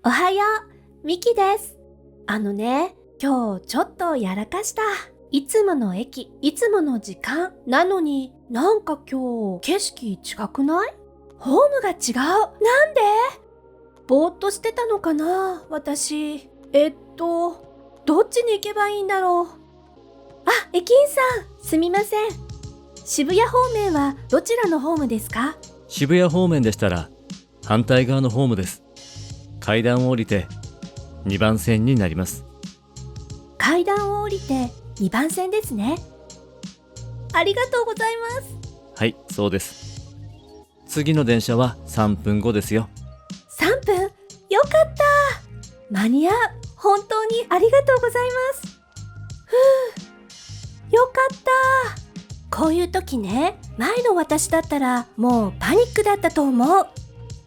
おはよう、ミキです。今日ちょっとやらかした。いつもの駅、いつもの時間。なのになんか今日景色違くない？ホームが違う。なんで？ぼーっとしてたのかな私。どっちに行けばいいんだろう。あ、駅員さん、すみません。渋谷方面はどちらのホームですか？渋谷方面でしたら反対側のホームです。階段を降りて2番線になります。階段を降りて2番線ですね。ありがとうございます。はい、そうです。次の電車は3分後ですよ。3分？よかった。間に合う。本当にありがとうございます。よかった。こういう時ね、前の私だったらもうパニックだったと思う。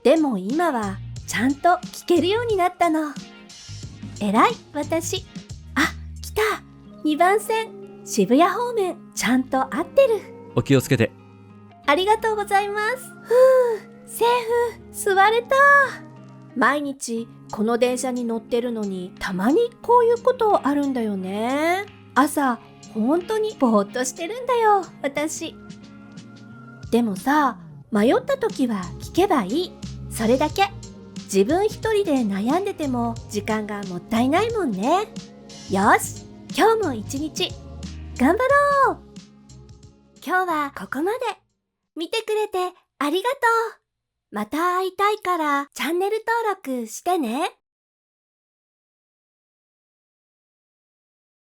でも今はちゃんと聞けるようになったの。偉い、私。あ、来た。2番線。渋谷方面、ちゃんと合ってる。お気をつけて。ありがとうございます。セーフ、座れた。毎日この電車に乗ってるのに、たまにこういうことあるんだよね。朝、本当にぼーっとしてるんだよ、私。でもさ、迷った時は聞けばいい。それだけ。自分一人で悩んでても時間がもったいないもんね。よし、今日も一日頑張ろう。今日はここまで。見てくれてありがとう。また会いたいからチャンネル登録してね。